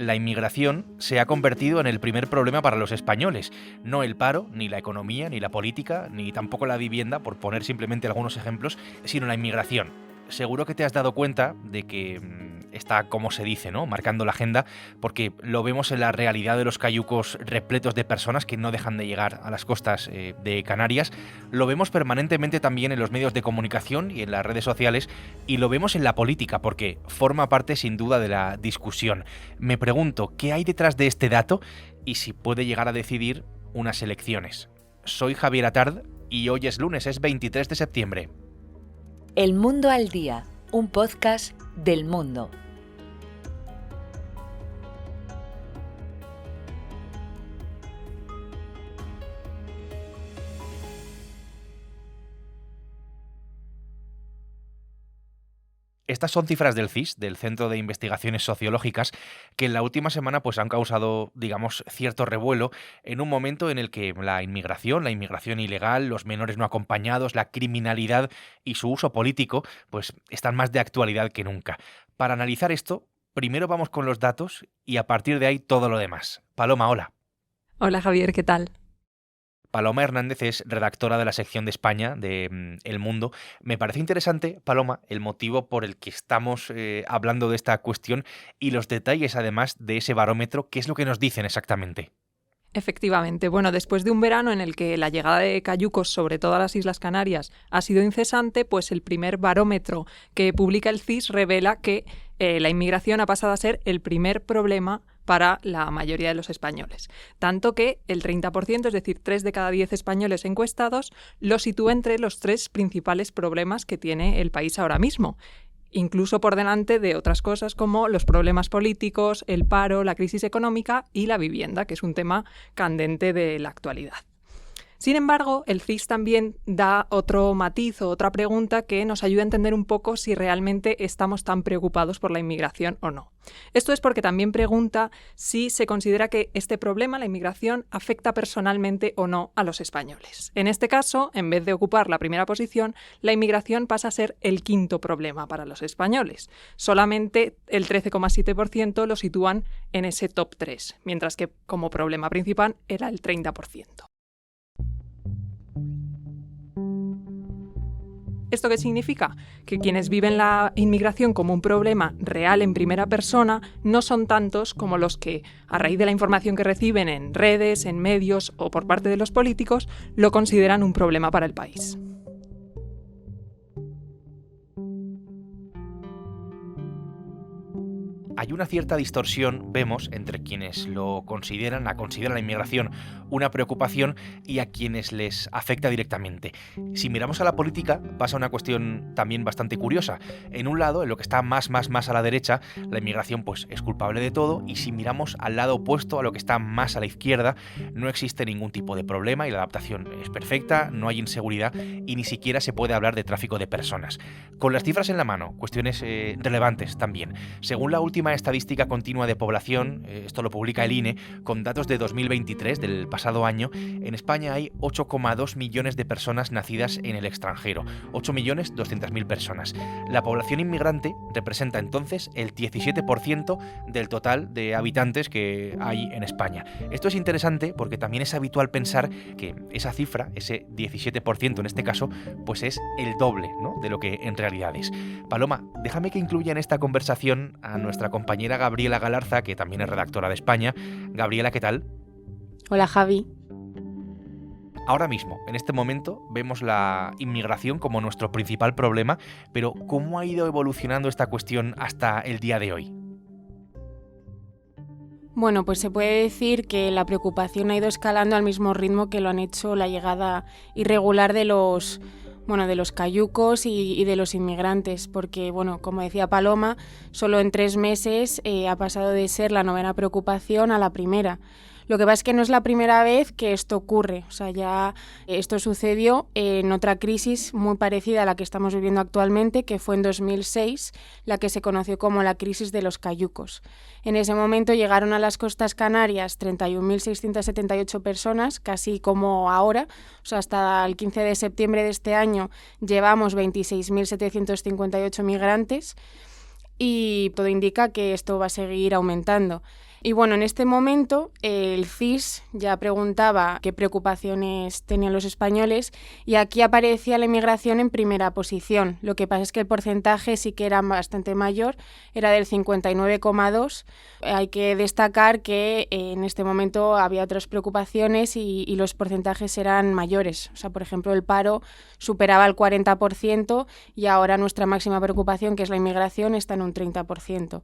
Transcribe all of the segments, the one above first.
la inmigración se ha convertido en el primer problema para los españoles. No el paro, ni la economía, ni la política, ni tampoco la vivienda, por poner simplemente algunos ejemplos, sino la inmigración. Seguro que te has dado cuenta de que está, como se dice, ¿no?, marcando la agenda, porque lo vemos en la realidad de los cayucos repletos de personas que no dejan de llegar a las costas de Canarias. Lo vemos permanentemente también en los medios de comunicación y en las redes sociales, y lo vemos en la política, porque forma parte sin duda de la discusión. Me pregunto, ¿qué hay detrás de este dato y si puede llegar a decidir unas elecciones? Soy Javier Atard y hoy es lunes, es 23 de septiembre. El Mundo al Día, un podcast del Mundo. Estas son cifras del CIS, del Centro de Investigaciones Sociológicas, que en la última semana pues han causado, digamos, cierto revuelo en un momento en el que la inmigración ilegal, los menores no acompañados, la criminalidad y su uso político, pues están más de actualidad que nunca. Para analizar esto, primero vamos con los datos y a partir de ahí todo lo demás. Paloma, hola. Hola Javier, ¿qué tal? Paloma Hernández es redactora de la sección de España de El Mundo. Me parece interesante, Paloma, el motivo por el que estamos hablando de esta cuestión y los detalles, además, de ese barómetro. ¿Qué es lo que nos dicen exactamente? Efectivamente. Bueno, después de un verano en el que la llegada de cayucos sobre todas las Islas Canarias ha sido incesante, pues el primer barómetro que publica el CIS revela que la inmigración ha pasado a ser el primer problema para la mayoría de los españoles. Tanto que el 30%, es decir, 3 de cada 10 españoles encuestados, lo sitúa entre los 3 principales problemas que tiene el país ahora mismo, incluso por delante de otras cosas como los problemas políticos, el paro, la crisis económica y la vivienda, que es un tema candente de la actualidad. Sin embargo, el CIS también da otro matiz o otra pregunta que nos ayuda a entender un poco si realmente estamos tan preocupados por la inmigración o no. Esto es porque también pregunta si se considera que este problema, la inmigración, afecta personalmente o no a los españoles. En este caso, en vez de ocupar la primera posición, la inmigración pasa a ser el quinto problema para los españoles. Solamente el 13,7% lo sitúan en ese top 3, mientras que como problema principal era el 30%. ¿Esto qué significa? Que quienes viven la inmigración como un problema real en primera persona no son tantos como los que, a raíz de la información que reciben en redes, en medios o por parte de los políticos, lo consideran un problema para el país. Hay una cierta distorsión, vemos, entre quienes consideran la inmigración una preocupación y a quienes les afecta directamente. Si miramos a la política, pasa una cuestión también bastante curiosa. En un lado, en lo que está más a la derecha, la inmigración pues es culpable de todo, y si miramos al lado opuesto, a lo que está más a la izquierda, no existe ningún tipo de problema y la adaptación es perfecta, no hay inseguridad y ni siquiera se puede hablar de tráfico de personas. Con las cifras en la mano, cuestiones relevantes también. Según la última estadística continua de población, esto lo publica el INE, con datos de 2023, del pasado año, en España hay 8,2 millones de personas nacidas en el extranjero, 8.200.000 personas. La población inmigrante representa entonces el 17% del total de habitantes que hay en España. Esto es interesante porque también es habitual pensar que esa cifra, ese 17% en este caso, pues es el doble, ¿no?, de lo que en realidad es. Paloma, déjame que incluya en esta conversación a nuestra compañera Gabriela Galarza, que también es redactora de España. Gabriela, ¿qué tal? Hola, Javi. Ahora mismo, en este momento, vemos la inmigración como nuestro principal problema, pero ¿cómo ha ido evolucionando esta cuestión hasta el día de hoy? Bueno, pues se puede decir que la preocupación ha ido escalando al mismo ritmo que lo han hecho la llegada irregular de los cayucos y de los inmigrantes, porque, como decía Paloma, solo en 3 meses ha pasado de ser la 9ª preocupación a la primera. Lo que pasa es que no es la primera vez que esto ocurre, ya esto sucedió en otra crisis muy parecida a la que estamos viviendo actualmente, que fue en 2006, la que se conoció como la crisis de los cayucos. En ese momento llegaron a las costas canarias 31.678 personas, casi como ahora, hasta el 15 de septiembre de este año llevamos 26.758 migrantes y todo indica que esto va a seguir aumentando. Y bueno, en este momento el CIS ya preguntaba qué preocupaciones tenían los españoles y aquí aparecía la inmigración en primera posición. Lo que pasa es que el porcentaje sí que era bastante mayor, era del 59,2%. Hay que destacar que en este momento había otras preocupaciones y los porcentajes eran mayores. O sea, por ejemplo, el paro superaba el 40% y ahora nuestra máxima preocupación, que es la inmigración, está en un 30%.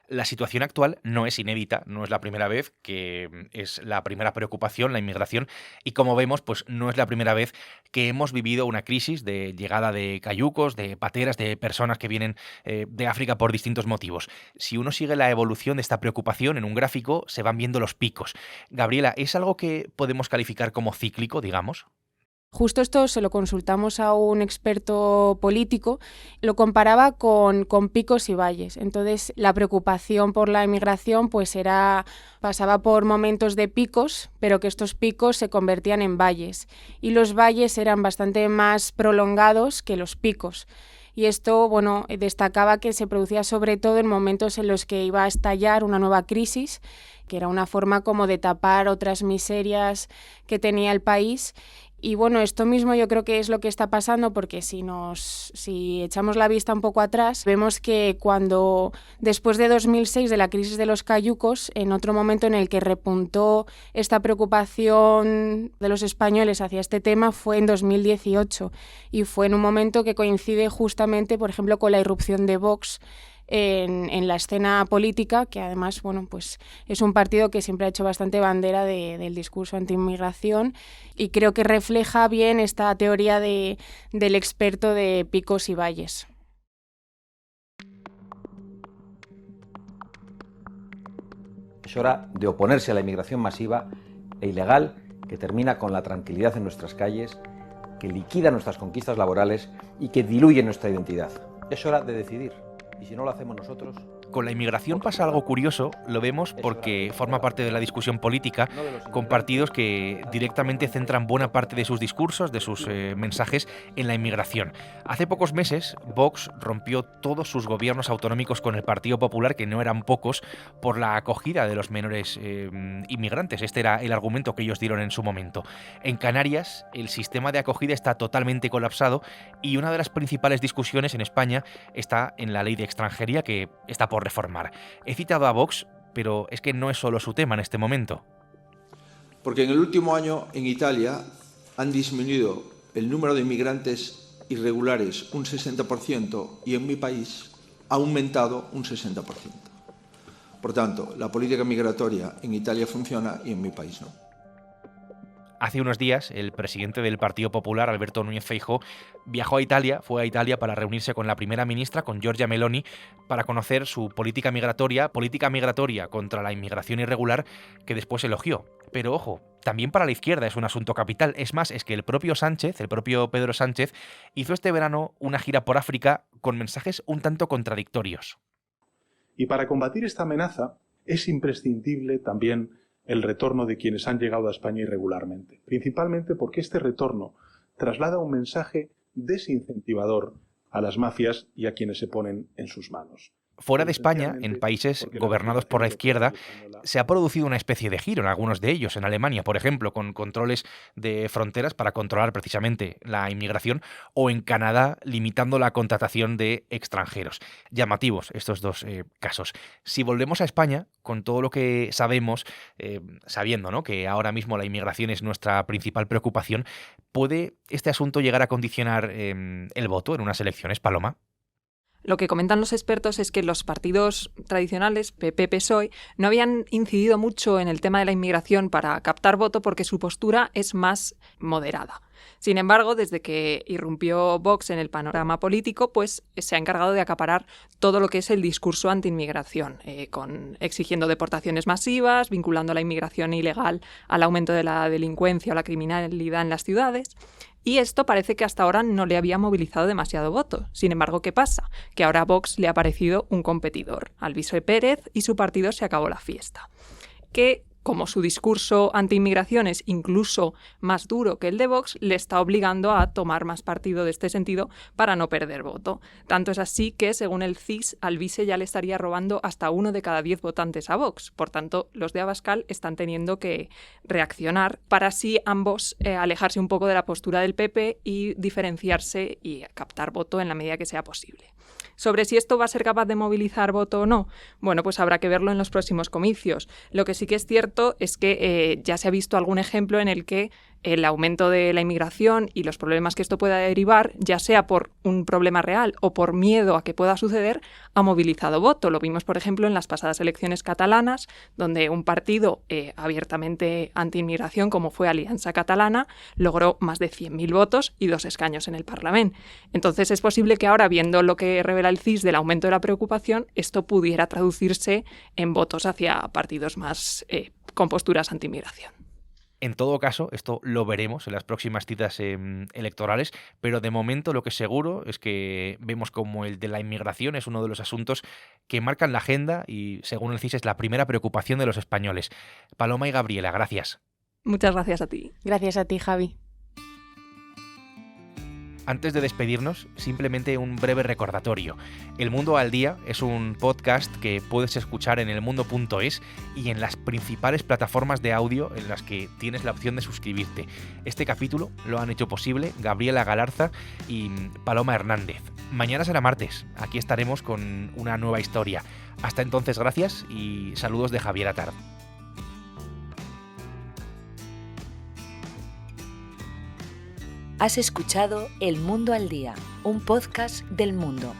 La situación actual no es inédita, no es la primera vez que es la primera preocupación, la inmigración, y como vemos, pues no es la primera vez que hemos vivido una crisis de llegada de cayucos, de pateras, de personas que vienen de África por distintos motivos. Si uno sigue la evolución de esta preocupación en un gráfico, se van viendo los picos. Gabriela, ¿es algo que podemos calificar como cíclico, digamos? Justo esto se lo consultamos a un experto político, lo comparaba con picos y valles. Entonces, la preocupación por la inmigración pues pasaba por momentos de picos, pero que estos picos se convertían en valles. Y los valles eran bastante más prolongados que los picos. Y esto, bueno, destacaba que se producía sobre todo en momentos en los que iba a estallar una nueva crisis, que era una forma como de tapar otras miserias que tenía el país. Y bueno, esto mismo yo creo que es lo que está pasando, porque si echamos la vista un poco atrás, vemos que cuando después de 2006, de la crisis de los cayucos, en otro momento en el que repuntó esta preocupación de los españoles hacia este tema fue en 2018 y fue en un momento que coincide justamente, por ejemplo, con la irrupción de Vox en la escena política, que además, bueno, pues es un partido que siempre ha hecho bastante bandera del discurso anti-inmigración y creo que refleja bien esta teoría del experto de picos y valles. Es hora de oponerse a la inmigración masiva e ilegal que termina con la tranquilidad en nuestras calles, que liquida nuestras conquistas laborales y que diluye nuestra identidad. Es hora de decidir. Y si no lo hacemos nosotros... Con la inmigración pasa algo curioso, lo vemos porque forma parte de la discusión política con partidos que directamente centran buena parte de sus discursos, de sus mensajes en la inmigración. Hace pocos meses, Vox rompió todos sus gobiernos autonómicos con el Partido Popular, que no eran pocos, por la acogida de los menores inmigrantes. Este era el argumento que ellos dieron en su momento. En Canarias, el sistema de acogida está totalmente colapsado y una de las principales discusiones en España está en la ley de extranjería, que está por reformar. He citado a Vox, pero es que no es solo su tema en este momento. Porque en el último año en Italia han disminuido el número de inmigrantes irregulares un 60% y en mi país ha aumentado un 60%. Por tanto, la política migratoria en Italia funciona y en mi país no. Hace unos días, el presidente del Partido Popular, Alberto Núñez Feijóo, fue a Italia para reunirse con la primera ministra, con Giorgia Meloni, para conocer su política migratoria contra la inmigración irregular, que después elogió. Pero ojo, también para la izquierda es un asunto capital. Es más, es que el propio Pedro Sánchez, hizo este verano una gira por África con mensajes un tanto contradictorios. Y para combatir esta amenaza es imprescindible también el retorno de quienes han llegado a España irregularmente, principalmente porque este retorno traslada un mensaje desincentivador a las mafias y a quienes se ponen en sus manos. Fuera de España, en países gobernados por la izquierda, se ha producido una especie de giro en algunos de ellos. En Alemania, por ejemplo, con controles de fronteras para controlar precisamente la inmigración, o en Canadá, limitando la contratación de extranjeros. Llamativos estos dos casos. Si volvemos a España, con todo lo que sabemos, sabiendo, ¿no?, que ahora mismo la inmigración es nuestra principal preocupación, ¿puede este asunto llegar a condicionar el voto en unas elecciones, Paloma? Lo que comentan los expertos es que los partidos tradicionales, PP, PSOE, no habían incidido mucho en el tema de la inmigración para captar voto porque su postura es más moderada. Sin embargo, desde que irrumpió Vox en el panorama político, pues se ha encargado de acaparar todo lo que es el discurso anti-inmigración, exigiendo deportaciones masivas, vinculando la inmigración ilegal al aumento de la delincuencia o la criminalidad en las ciudades. Y esto parece que hasta ahora no le había movilizado demasiado voto. Sin embargo, ¿qué pasa? Que ahora a Vox le ha parecido un competidor. Al PSOE Pérez y su partido se acabó la fiesta. ¿Qué como su discurso anti-inmigración es incluso más duro que el de Vox, le está obligando a tomar más partido de este sentido para no perder voto. Tanto es así que, según el CIS, Alvise ya le estaría robando hasta 1 de cada 10 votantes a Vox. Por tanto, los de Abascal están teniendo que reaccionar para así ambos alejarse un poco de la postura del PP y diferenciarse y captar voto en la medida que sea posible. Sobre si esto va a ser capaz de movilizar voto o no, bueno, pues habrá que verlo en los próximos comicios. Lo que sí que es cierto es que ya se ha visto algún ejemplo en el que el aumento de la inmigración y los problemas que esto pueda derivar, ya sea por un problema real o por miedo a que pueda suceder, ha movilizado voto. Lo vimos, por ejemplo, en las pasadas elecciones catalanas, donde un partido abiertamente anti-inmigración, como fue Alianza Catalana, logró más de 100.000 votos y 2 escaños en el Parlamento. Entonces es posible que ahora, viendo lo que revela el CIS del aumento de la preocupación, esto pudiera traducirse en votos hacia partidos más con posturas anti-inmigración. En todo caso, esto lo veremos en las próximas citas electorales, pero de momento lo que seguro es que vemos como el de la inmigración es uno de los asuntos que marcan la agenda y, según el CIS, es la primera preocupación de los españoles. Paloma y Gabriela, gracias. Muchas gracias a ti. Gracias a ti, Javi. Antes de despedirnos, simplemente un breve recordatorio. El Mundo al Día es un podcast que puedes escuchar en elmundo.es y en las principales plataformas de audio en las que tienes la opción de suscribirte. Este capítulo lo han hecho posible Gabriela Galarza y Paloma Hernández. Mañana será martes. Aquí estaremos con una nueva historia. Hasta entonces, gracias y saludos de Javier Atard. Has escuchado El Mundo al Día, un podcast del Mundo.